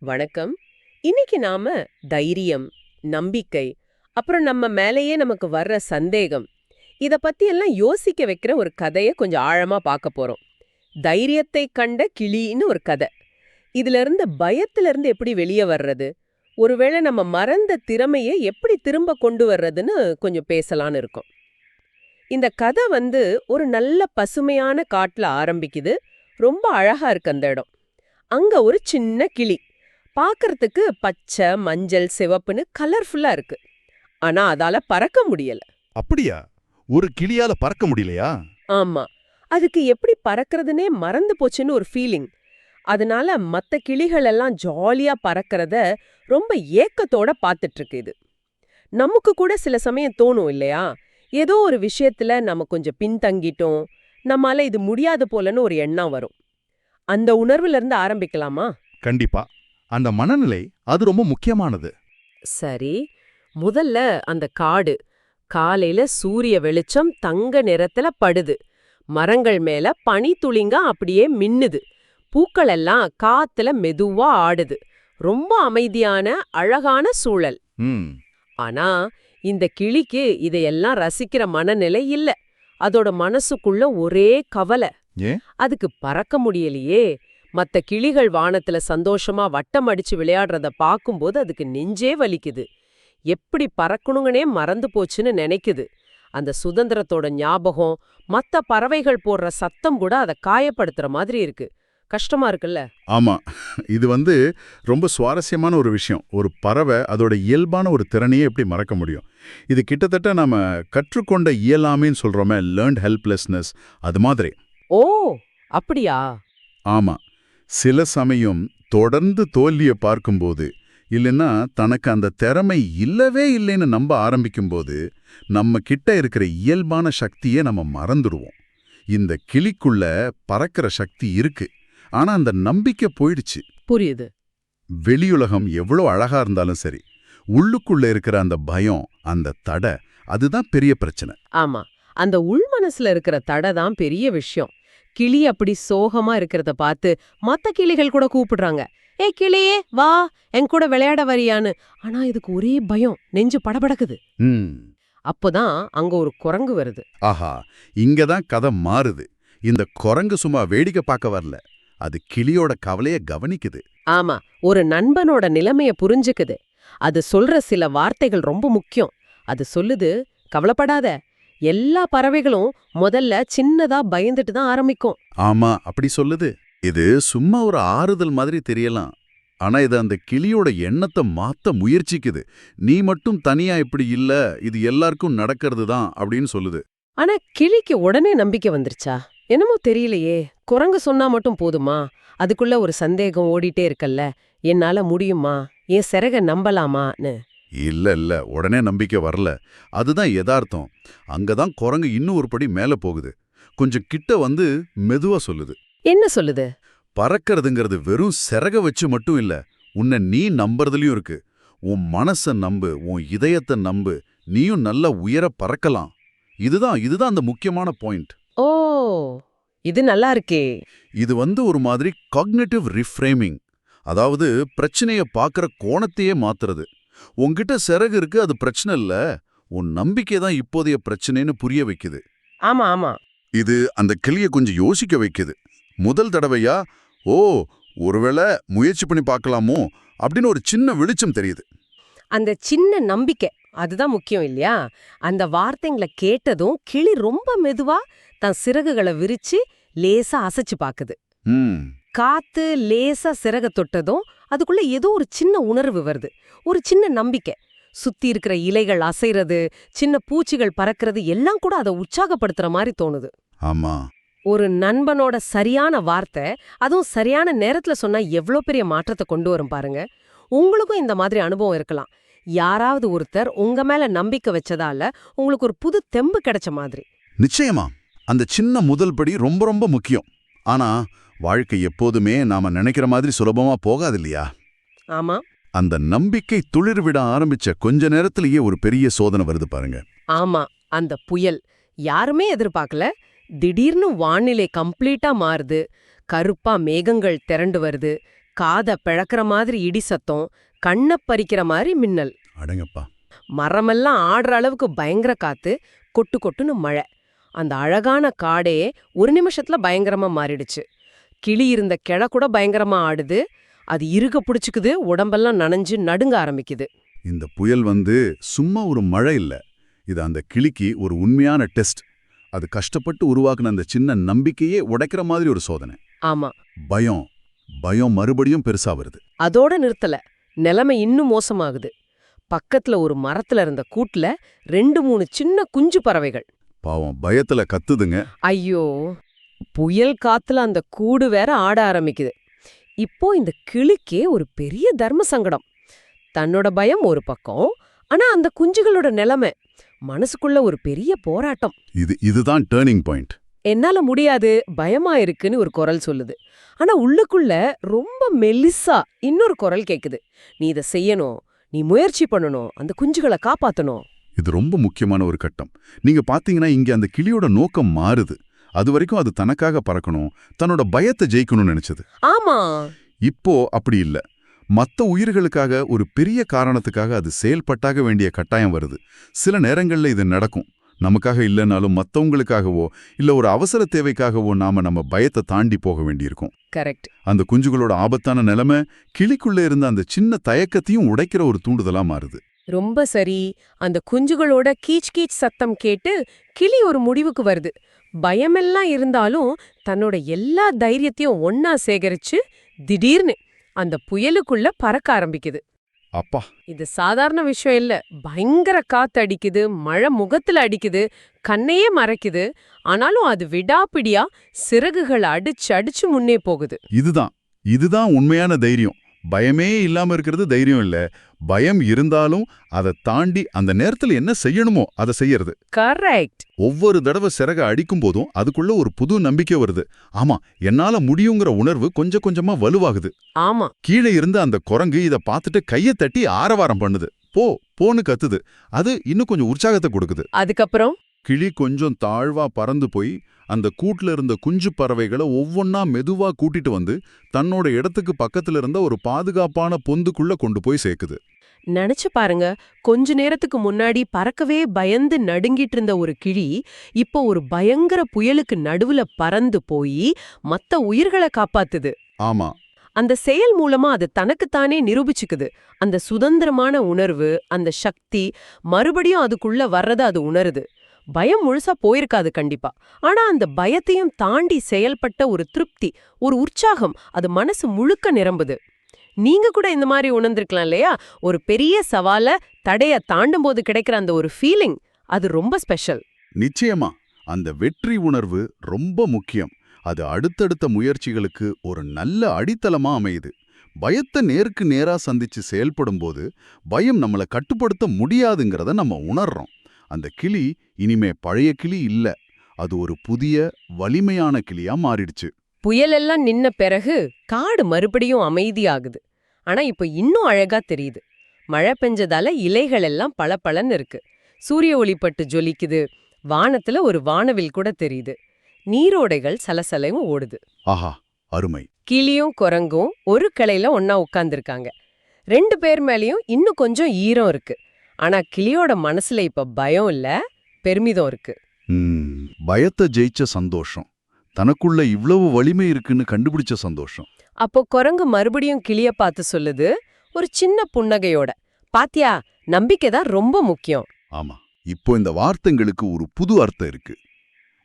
வணக்கம். இன்னைக்கு நாம தைரியம், நம்பிக்கை, அப்புறம் நம்ம மேலேயே நமக்கு வர்ற சந்தேகம், இத பத்தி எல்லாம் யோசிக்க வைக்கிற ஒரு கதைய கொஞ்சம் ஆழமா பார்க்க போறோம். தைரியத்தை கண்ட கிளின்னு ஒரு கதை. இதுல இருந்து பயத்துல இருந்து எப்படி வெளியே வர்றது, ஒருவேளை நம்ம மறந்த திறமையை எப்படி திரும்ப கொண்டு வர்றதுன்னு கொஞ்சம் பேசலான்னு இருக்கோம். இந்த கதை ஒரு நல்ல பசுமையான காட்டுல ஆரம்பிக்குது. ரொம்ப அழகா இருக்கு அந்த இடம். அங்க ஒரு சின்ன கிளி பார்க்கறதுக்கு பச்சை, மஞ்சள், சிவப்புன்னு கலர்ஃபுல்லா இருக்கு. ஆனா அதால பறக்க முடியல. அப்படியா? ஒரு கிளியால பறக்க முடியலையா? ஆமா. அதுக்கு எப்படி பறக்கறதுனே மறந்து போச்சுன்னு ஒரு ஃபீலிங். அதனால மத்த கிளிகள் எல்லாம் ஜாலியா பறக்கறத ரொம்ப ஏக்கத்தோட பார்த்துட்டு இருக்கு இது. நமக்கு கூட சில சமயம் தோணும் இல்லையா? ஏதோ ஒரு விஷயத்துல நம்ம கொஞ்சம் பின்தங்கிட்டோம், நம்மால இது முடியாது போலன்னு ஒரு எண்ணம் வரும். அந்த உணர்வுல இருந்து ஆரம்பிக்கலாமா? கண்டிப்பா. அந்த மனநிலை அது ரொம்ப முக்கியமானது. சரி. முதல்ல அந்த காடு. காலையில சூரிய வெளிச்சம் தங்க நிறத்துல படுது. மரங்கள் மேல பனி துளிங்க அப்படியே மின்னுது. பூக்கள் எல்லாம் காத்துல மெதுவா ஆடுது. ரொம்ப அமைதியான அழகான சூழல். ம். ஆனா இந்த கிளிக்கு இதையெல்லாம் ரசிக்கிற மனநிலை இல்ல. அதோட மனசுக்குள்ள ஒரே கவலை. ஏன்? அதுக்கு பறக்க முடியலையே. மத்த கிளிகள் வானத்துல சந்தோஷமா வட்டம் அடிச்சு விளையாடுறத பாக்கும்போது அதுக்கு நெஞ்சே வலிக்குது. எப்படி பறக்கணுங்கனே மறந்து போச்சுன்னு நினைக்குது. அந்த சுதந்திரத்தோட ஞாபகம், மத்த பறவைகள் போடுற சத்தம் கூட அதை காயப்படுத்துற மாதிரி இருக்கு. கஷ்டமா இருக்குல்ல? ஆமா. இது ரொம்ப சுவாரஸ்யமான ஒரு விஷயம். ஒரு பறவை அதோட இயல்பான ஒரு திறனையே எப்படி மறக்க முடியும்? இது கிட்டத்தட்ட நாம கற்றுக்கொண்ட இயலாமைன்னு சொல்றோமே, லேர்ன்ட் ஹெல்ப்லெஸ்னஸ், அது மாதிரி. ஓ, அப்படியா? ஆமா. சில சமயம் தொடர்ந்து தோல்விய பார்க்கும்போது, இல்லைன்னா தனக்கு அந்த திறமை இல்லவே இல்லைன்னு நம்ப ஆரம்பிக்கும்போது, நம்ம கிட்ட இருக்கிற இயல்பான சக்தியை நம்ம மறந்துடுவோம். இந்த கிளிக்குள்ள பறக்கிற சக்தி இருக்கு. ஆனா அந்த நம்பிக்கை போயிடுச்சு. புரியுது. வெளியுலகம் எவ்வளோ அழகா இருந்தாலும் சரி, உள்ளுக்குள்ள இருக்கிற அந்த பயம், அந்த தடை, அதுதான் பெரிய பிரச்சனை. ஆமா. அந்த உள் மனசுல இருக்கிற தடை தான் பெரிய விஷயம். கிளி அப்படி சோகமா இருக்கிறத பார்த்து மத்த கிளிகள் கூட கூப்பிடுறாங்க. ஏய் கிளியே வா, என் கூட விளையாட வரியான்னு. ஆனா இதுக்கு ஒரே பயம், நெஞ்சு படபடக்குது. ம். அப்போதான் அங்க ஒரு குரங்கு வருது. ஆஹா, இங்கதான் கதை மாறுது. இந்த குரங்கு சும்மா வேடிக்கை பார்க்க வரல. அது கிளியோட கவலைய கவனிக்குது. ஆமா, ஒரு நண்பனோட நிலைமைய புரிஞ்சுக்குது. அது சொல்ற சில வார்த்தைகள் ரொம்ப முக்கியம். அது சொல்லுது, கவலைப்படாத. எல்லா பறவைகளும் முதல்ல சின்னதா பயந்துட்டு தான் ஆரம்பிக்கும். ஆமா, அப்படி சொல்லுது. இது சும்மா ஒரு ஆறுதல் மாதிரி தெரியலாம். ஆனா இது அந்த கிளியோட எண்ணத்தை மாத்த முயற்சிக்குது. நீ மட்டும் தனியா இப்படி இல்ல, இது எல்லாருக்கும் நடக்கிறது தான் அப்படின்னு சொல்லுது. ஆனா கிளிக்கு உடனே நம்பிக்கை வந்துருச்சா? என்னமோ தெரியலையே. குரங்கு சொன்னா மட்டும் போதுமா? அதுக்குள்ள ஒரு சந்தேகம் ஓடிட்டே இருக்கல்ல. என்னால முடியுமா? என் சிறக நம்பலாமான்னு. இல்ல இல்ல, உடனே நம்பிக்கை வரல. அதுதான் யதார்த்தம். அங்கதான் குரங்கு இன்னும் ஒரு படி மேல போகுது. கொஞ்சம் கிட்ட மெதுவா சொல்லுது. என்ன சொல்லுது? பறக்கிறதுங்கிறது வெறும் சிறக வச்சு மட்டும் இல்ல, உன்னை நீ நம்புறதுலயும் இருக்கு. உன் மனச நம்பு, உன் இதயத்தை நம்பு, நீயும் நல்லா உயர பறக்கலாம். இதுதான் அந்த முக்கியமான பாயிண்ட். ஓ, இது நல்லா இருக்கே. இது ஒரு மாதிரி காக்னிட்டிவ் ரிஃப்ரேமிங். அதாவது பிரச்சனைய பார்க்கற கோணத்தையே மாத்துறது. உன்கிட்ட சிறகு இருக்கு, அது பிரச்சனை இல்ல. உன் நம்பிக்கை தான் இப்போதைய பிரச்சனைன்னு புரிய வைக்குது. ஆமா ஆமா. இது அந்த கிளிய கொஞ்சம் யோசிக்க வைக்குது. முதல் தடவையா, ஓ, ஒருவேளை முயற்சி பண்ணி பார்க்கலாமோ அப்படின்னு ஒரு சின்ன வெளிச்சம் தெரியுது. அந்த சின்ன நம்பிக்கை அதுதான் முக்கியம் இல்லையா? அந்த வார்த்தைங்களை கேட்டதும் கிளி ரொம்ப மெதுவா தன் சிறகுகளை விரிச்சு லேசா அசைச்சு பாக்குது. ம். காத்து லேசா சிறக தொட்டதும் அதுக்குள்ள ஏதோ ஒரு சின்ன உணர்வு வருது. ஒரு சின்ன நம்பிக்கை. சுத்தி இருக்கிற இலைகள் அசைறது, சின்ன பூச்சிகள் பறக்கிறது எல்லாம் கூட அதை உற்சாகப்படுத்துற மாதிரி தோணுது. ஆமா. ஒரு நண்பனோட சரியான வார்த்தை, அதுவும் சரியான நேரத்துல சொன்னா எவ்ளோ பெரிய மாற்றத்தை கொண்டு வரும் பாருங்க. உங்களுக்கும் இந்த மாதிரி அனுபவம் இருக்கலாம். யாராவது ஒருத்தர் உங்க மேல நம்பிக்கை வச்சதால உங்களுக்கு ஒரு புது தெம்பு கிடைச்ச மாதிரி. நிச்சயமா. அந்த சின்ன முதல் படி ரொம்ப ரொம்ப முக்கியம். ஆனா வாழ்க்கை எப்போதுமே நாம நினைக்கிற மாதிரி சுலபமா போகாது இல்லையா? ஆமா அந்த நம்பிக்கை துளிர் விட ஆரம்பிச்ச கொஞ்ச நேரத்திலேயே ஒரு பெரிய சோதனை வருது பாருங்க. ஆமா. அந்த புயல் யாருமே எதிர்பார்க்கல. திடீர்னு வானிலை கம்ப்ளீட்டா மாறுது. கருப்பா மேகங்கள் திரண்டு வருது. காதை பிழக்கிற மாதிரி இடி சத்தம், கண்ணை பறிக்கிற மாதிரி மின்னல். அடங்கப்பா. மரமெல்லாம் ஆடுற அளவுக்கு பயங்கர காத்து, கொட்டு கொட்டுன்னு மழை. அந்த அழகான காடே ஒரு நிமிஷத்துல பயங்கரமா மாறிடுச்சு. கிளி இருந்த கிளை கூட பயங்கரமா ஆடுது. அது இறுக பிடிச்சுக்குது, உடம்பெல்லாம் நனைஞ்சு நடுங்க ஆரம்பிக்குது. இந்த புயல் சும்மா ஒரு மழை இல்ல, இது அந்த கிளிக்கு ஒரு உண்மையான டெஸ்ட். அது கஷ்டப்பட்டு உருவாக்குன அந்த சின்ன நம்பிக்கையே உடைக்கிற மாதிரி ஒரு சோதனை. ஆமா, பயம் பயம் மறுபடியும் பெருசா வருது. அதோட நிறுத்தல, நிலைமை இன்னும் மோசமாகுது. பக்கத்துல ஒரு மரத்துல இருந்த கூட்டுல 2-3 சின்ன குஞ்சு பறவைகள் பாவம் பயத்துல கத்துதுங்க. ஐயோ, புயல் காத்துல அந்த கூடு வேற ஆட ஆரம்பிக்குது. இப்போ இந்த கிளிக்கே ஒரு பெரிய தர்ம சங்கடம். தன்னோட பயம் ஒரு பக்கம், ஆனா அந்த குஞ்சுகளோட நிலைமை மனசுக்குள்ள ஒரு பெரிய போராட்டம். இதுதான் டர்னிங் பாயிண்ட். என்னால முடியாது, பயமா இருக்குன்னு ஒரு குரல் சொல்லுது. ஆனா உள்ளுக்குள்ள ரொம்ப மெல்லிசா இன்னொரு குரல் கேக்குது. நீ இதை செய்யணும், நீ முயற்சி பண்ணணும், அந்த குஞ்சுகளை காப்பாத்தணும். இது ரொம்ப முக்கியமான ஒரு கட்டம். நீங்க பாத்தீங்கன்னா இங்க அந்த கிளியோட நோக்கம் மாறுது. அது வரைக்கும் அது தனக்காக பறக்கணும், தன்னோட பயத்தை ஜெயிக்கணும்னு நினைச்சது. ஆமா, இப்போ அப்படி இல்ல. மத்த உயிர்களுக்காக, ஒரு பெரிய காரணத்துக்காக அது செயல்பட்டாக வேண்டிய கட்டாயம் வருது. சில நேரங்கள்ல இது நடக்கும். நமக்காக இல்லைனாலும் மத்தவங்களுக்காகவோ இல்ல ஒரு அவசர தேவைக்காகவோ நாம நம்ம பயத்தை தாண்டி போக வேண்டியிருக்கும். கரெக்ட். அந்த குஞ்சுகளோட ஆபத்தான நிலைமை கிளிக்குள்ள இருந்த அந்த சின்ன தயக்கத்தையும் உடைக்கிற ஒரு தூண்டுதலா மாறுது. ரொம்ப சரி. அந்த குஞ்சுகளோட கீச் கீச் சத்தம் கேட்டு கிளி ஒரு முடிவுக்கு வருது. பயமெல்லாம் இருந்தாலும் தன்னோட எல்லா தைரியத்தையும் ஒன்னா சேகரிச்சு திடீர்னு அந்த புயலுக்குள்ள பறக்க ஆரம்பிக்குது. அப்பா, இது சாதாரண விஷயம் இல்ல. பயங்கர காத்து அடிக்குது, மழை முகத்துல அடிக்குது, கண்ணையே மறைக்குது. ஆனாலும் அது விடாப்பிடியா சிறகுகள் அடிச்சு அடிச்சு முன்னே போகுது. இதுதான் உண்மையான தைரியம். பயமே இல்லாம இருக்கிறது தைரியம் இல்ல. பயம் இருந்தாலும் அதை தாண்டி அந்த நேரத்துல என்ன செய்யணுமோ அதை செய்யறது. கரெக்ட். ஒவ்வொரு தடவை சிறக அடிக்கும் போதும் அதுக்குள்ள ஒரு புது நம்பிக்கை வருது. ஆமா, என்னால முடியுங்கிற உணர்வு கொஞ்சம் கொஞ்சமா வலுவாகுது. ஆமா, கீழே இருந்து அந்த குரங்கு இதை பார்த்துட்டு கையை தட்டி ஆரவாரம் பண்ணுது. போன்னு கத்துது. அது இன்னும் கொஞ்சம் உற்சாகத்தை கொடுக்குது. அதுக்கப்புறம் கிளி கொஞ்சம் தாழ்வா பறந்து போய் அந்த கூட்டுல இருந்த குஞ்சு பறவைகளை ஒவ்வொன்னா மெதுவா கூட்டிட்டு வந்து தன்னோட இடத்துக்கு பக்கத்துல இருந்த ஒரு பாதுகாப்பான பொந்துக்குள்ள கொண்டு போய் சேர்க்குது. நினைச்சு பாருங்க, கொஞ்ச நேரத்துக்கு முன்னாடி பறக்கவே பயந்து நடுங்கிட்டு இருந்த ஒரு கிளி இப்போ ஒரு பயங்கர புயலுக்கு நடுவுல பறந்து போய் மத்த உயிர்களை காப்பாத்துது. ஆமா, அந்த செயல் மூலமா அது தனக்குத்தானே நிரூபிச்சுக்குது. அந்த சுதந்திரமான உணர்வு, அந்த சக்தி மறுபடியும் அதுக்குள்ள வர்றத அது உணருது. பயம் முழுசா போயிருக்காது கண்டிப்பா. ஆனா அந்த பயத்தையும் தாண்டி செயல்பட்ட ஒரு திருப்தி, ஒரு உற்சாகம் அது மனசு முழுக்க நிரம்புது. நீங்க கூட இந்த மாதிரி உணர்ந்திருக்கலாம் இல்லையா? ஒரு பெரிய சவால தடைய தாண்டும் போது கிடைக்கிற அந்த ஒரு ஃபீலிங், அது ரொம்ப ஸ்பெஷல். நிச்சயமா. அந்த வெற்றி உணர்வு ரொம்ப முக்கியம். அது அடுத்தடுத்த முயற்சிகளுக்கு ஒரு நல்ல அடித்தளமா அமையுது. பயத்தை நேருக்கு நேரா சந்திச்சு செயல்படும்போது பயம் நம்மளை கட்டுப்படுத்த முடியாதுங்கிறத நம்ம உணர்றோம். அந்த கிளி இனிமே பழைய கிளி இல்ல, அது ஒரு புதிய வலிமையான கிளியா மாறிடுச்சு. புயலெல்லாம் நின்ன பிறகு காடு மறுபடியும் அமைதியாகுது. ஆனா இப்ப இன்னும் அழகா தெரியுது. மழை பெஞ்சதால இலைகள் எல்லாம் பளபளன்னு இருக்கு. சூரிய ஒளிப்பட்டு ஜொலிக்குது. வானத்துல ஒரு வானவில் கூட தெரியுது. நீரோடைகள் சலசலையும் ஓடுது. ஆஹா, அருமை. கிளியும் குரங்கும் ஒரு கிளையில ஒன்னா உட்கார்ந்திருக்காங்க. 2 பேர் மேலயும் இன்னும் கொஞ்சம் ஈரம் இருக்கு. ஆனா கிளியோட மனசுல இப்ப பயம் இல்ல, பெருமிதம் இருக்கு. பயத்தை ஜெயிச்ச சந்தோஷம், தனக்குள்ள இவ்வளவு வலிமை இருக்குன்னு கண்டுபிடிச்ச சந்தோஷம். அப்போ குரங்கு மறுபடியும் கிளிய பார்த்து சொல்லுது, ஒரு சின்ன புன்னகையோட, பாத்தியா, நம்பிக்கை தான் ரொம்ப முக்கியம். ஆமா, இப்போ இந்த வார்த்தைங்களுக்கு ஒரு புது அர்த்தம் இருக்கு.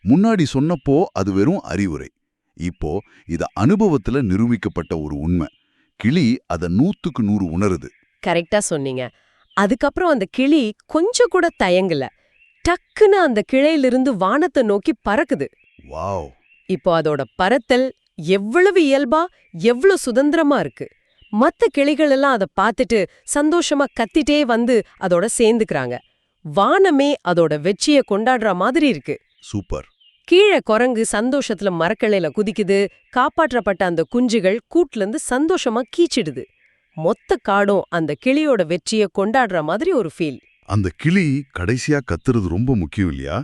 முன்னாடி சொன்னப்போ அது வெறும் அறிவுரை. இப்போ இது அனுபவத்துல நிரூபிக்கப்பட்ட ஒரு உண்மை. கிளி அத 100க்கு 100 உணருது. கரெக்டா சொன்னீங்க. அதுக்கப்புறம் அந்த கிளி கொஞ்சம் கூட தயங்கல. டக்குன்னு அந்த கிளையிலிருந்து வானத்தை நோக்கி பறக்குது. வாவ்! இப்போ அதோட பறத்தல் எவ்வளவு இயல்பா, எவ்வளவு சுதந்திரமா இருக்கு. மத்த கிளிகள் எல்லாம் அதை பார்த்துட்டு சந்தோஷமா கத்திட்டே வந்து அதோட சேர்ந்துக்கிறாங்க. வானமே அதோட வெற்றிய கொண்டாடுற மாதிரி இருக்கு. சூப்பர். கீழே குரங்கு சந்தோஷத்துல மரக்கிளையில குதிக்குது. காப்பாற்றப்பட்ட அந்த குஞ்சுகள் கூட்டுல இருந்து சந்தோஷமா கீச்சிடுது. மொத்த காடும் அந்த கிளியோட வெற்றிய கொண்டாடுற மாதிரி ஒரு ஃபீல். அந்த கிளி கடைசியா கத்துறது ரொம்ப முக்கியம் இல்லையா?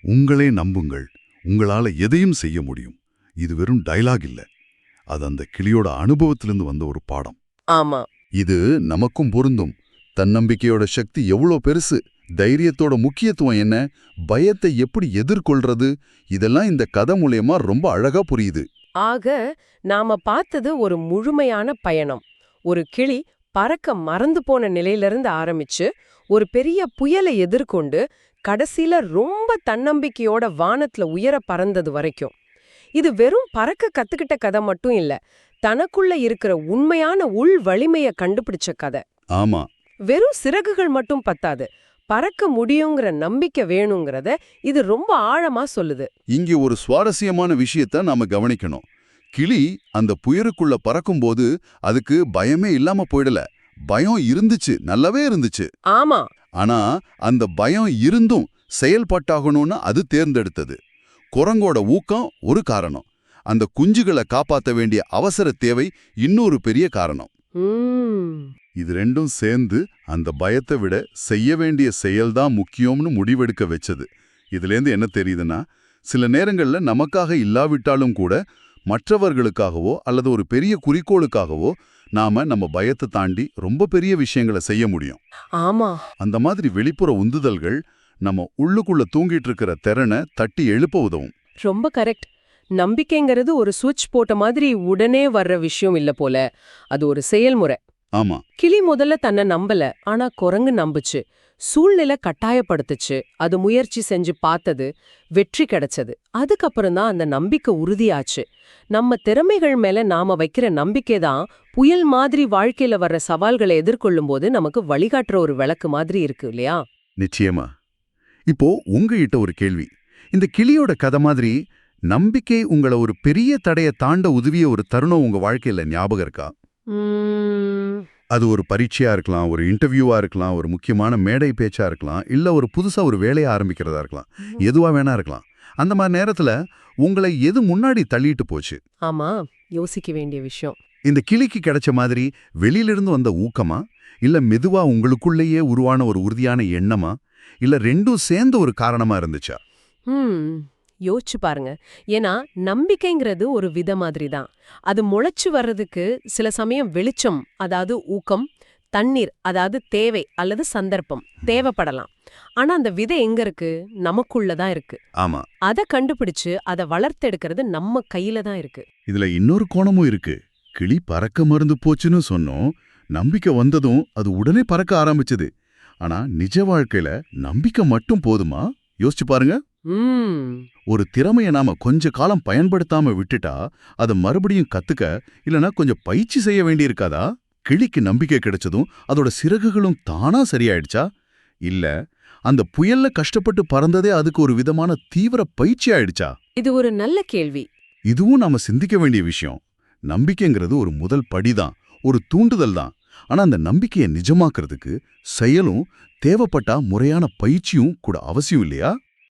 உங்களே நம்புங்கள், உங்களால எதையும் செய்ய முடியும். இது வெறும் டயலாக் இல்ல, அது அந்த கிளியோட அனுபவத்திலிருந்து வந்த ஒரு பாடம். ஆமா. இது நமக்கும் பொருந்தும். தன்னம்பிக்கையோட சக்தி எவ்வளோ பெருசு, தைரியத்தோட முக்கியத்துவம் என்ன, பயத்தை எப்படி எதிர்கொள்றது, இதெல்லாம் இந்த கதை மூலியமா ரொம்ப அழகா புரியுது. ஆக நாம பார்த்தது ஒரு முழுமையான பயணம். ஒரு கிளி பறக்க மறந்து போன நிலையிலிருந்து ஆரம்பிச்சு ஒரு பெரிய புயலை எதிர்கொண்டு கடைசியில ரொம்ப தன்னம்பிக்கையோட வானத்துல உயர பறந்தது வரைக்கும். இது வெறும் பறக்க கத்துக்கிட்ட கதை மட்டும் இல்ல, தனக்குள்ள இருக்கிற உண்மையான உள் வலிமைய கண்டுபிடிச்ச கதை. ஆமா, வெறும் சிறகுகள் மட்டும் பத்தாது, பறக்க முடியுங்கிற நம்பிக்கை வேணுங்கிறத இது ரொம்ப ஆழமா சொல்லுது. இங்கே ஒரு சுவாரஸ்யமான விஷயத்த நாம கவனிக்கணும். கிளி அந்த புயலுக்குள்ள பறக்கும்போது அதுக்கு பயமே இல்லாம போயிடல. பயம் இருந்துச்சு, நல்லாவே இருந்துச்சு. ஆமா. ஆனா அந்த பயம் இருந்தும் செயல்பட்டாகணும்னு அது தேர்ந்தெடுத்தது. குரங்கோட ஊக்கம் ஒரு காரணம், அந்த குஞ்சுகளை காப்பாத்த வேண்டிய அவசர தேவை இன்னொரு பெரிய காரணம். இது ரெண்டும் சேர்ந்து அந்த பயத்தை விட செய்ய வேண்டிய செயல்தான் முக்கியம்னு முடிவெடுக்க வச்சது. இதுலேருந்து என்ன தெரியுதுன்னா, சில நேரங்கள்ல நமக்காக இல்லாவிட்டாலும் கூட மற்றவர்களுக்காகவோ அல்லது ஒரு பெரிய குறிக்கோளுக்காகவோ நாம நம்ம பயத்தை தாண்டி ரொம்ப பெரிய விஷயங்களை செய்ய முடியும். ஆமா. அந்த மாதிரி வெளிப்புற உந்துதல்கள் நம்ம உள்ளுக்குள்ள தூங்கிட்டு இருக்கிற திறனை தட்டி எழுப்ப உதவும். ரொம்ப கரெக்ட். நம்பிக்கைங்கிறது ஒரு சுவிட்ச் போட்ட மாதிரி உடனே வர்ற விஷயம் இல்ல போல, அது ஒரு செயல்முறை. ஆமா, கிளி முதல்ல தன்னை நம்பல, ஆனா குரங்கு நம்புச்சு. சூழ்நிலை கட்டாயப்படுத்துச்சு, அது முயற்சி செஞ்சு பார்த்தது, வெற்றி கிடைச்சது. அதுக்கப்புறம் தான் அந்த நம்பிக்கை உறுதியாச்சு. நம்ம திறமைகள் மேல நாம வைக்கிற நம்பிக்கை தான் புயல் மாதிரி வாழ்க்கையில வர்ற சவால்களை எதிர்கொள்ளும் போது நமக்கு வழிகாட்டுற ஒரு விளக்கு மாதிரி இருக்கு இல்லையா? நிச்சயமா. இப்போ உங்ககிட்ட ஒரு கேள்வி. இந்த கிளியோட கதை மாதிரி நம்பிக்கை உங்களை ஒரு பெரிய தடைய தாண்ட உதவிய ஒரு தருணம் உங்க வாழ்க்கையில ஞாபகம் இருக்கா? அது ஒரு பரீட்சையா இருக்கலாம், ஒரு இன்டர்வியூவா இருக்கலாம், ஒரு முக்கியமான மேடை பேச்சா இருக்கலாம், இல்ல ஒரு புதுசா ஒரு வேலையை ஆரம்பிக்கிறதா இருக்கலாம், எதுவா வேணா இருக்கலாம். அந்த மாதிரி நேரத்துல உங்களை எது முன்னாடி தள்ளிட்டு போச்சு? ஆமா, யோசிக்க வேண்டிய விஷயம். இந்த கிளிக்கு கிடைச்ச மாதிரி வெளியிலிருந்து வந்த ஊக்கமா, இல்ல மெதுவா உங்களுக்குள்ளேயே உருவான ஒரு உறுதியான எண்ணமா, இல்ல ரெண்டும் சேர்ந்து ஒரு காரணமா இருந்துச்சா? யோசிச்சு பாருங்க. ஏன்னா நம்பிக்கைங்கிறது ஒரு வித மாதிரி தான். அது முளைச்சு வர்றதுக்கு சில சமயம் வெளிச்சம், அதாவது ஊக்கம், தண்ணீர், அதாவது தேவை அல்லது சந்தர்ப்பம் தேவைப்படலாம். ஆனா அந்த விதை எங்க இருக்கு? நமக்குள்ளதான் இருக்கு. ஆமா, அதை கண்டுபிடிச்சு அதை வளர்த்தெடுக்கிறது நம்ம கையில தான் இருக்கு. இதுல இன்னொரு கோணமும் இருக்கு. கிளி பறக்க மறந்து போச்சுன்னு சொன்னோம், நம்பிக்கை வந்ததும் அது உடனே பறக்க ஆரம்பிச்சது. ஆனா நிஜ வாழ்க்கையில நம்பிக்கை மட்டும் போதுமா? யோசிச்சு பாருங்க. ஒரு திறமையை நாம கொஞ்ச காலம் பயன்படுத்தாம விட்டுட்டா அதை மறுபடியும் கத்துக்க இல்லனா கொஞ்சம் பயிற்சி செய்ய வேண்டியிருக்காதா? கிளிக்கு நம்பிக்கை கிடைச்சதும் அதோட சிறகுகளும் தானா சரியாயிடுச்சா? இல்ல அந்த புயல்ல கஷ்டப்பட்டு பறந்ததே அதுக்கு ஒரு விதமான தீவிர பயிற்சி ஆயிடுச்சா? இது ஒரு நல்ல கேள்வி. இதுவும் நாம சிந்திக்க வேண்டிய விஷயம். நம்பிக்கைங்கிறது ஒரு முதல் படிதான், ஒரு தூண்டுதல் தான். ஆனா அந்த நம்பிக்கையை நிஜமாக்குறதுக்கு செயலும் தேவைப்பட்டா முறையான பயிற்சியும் கூட அவசியம் இல்லையா?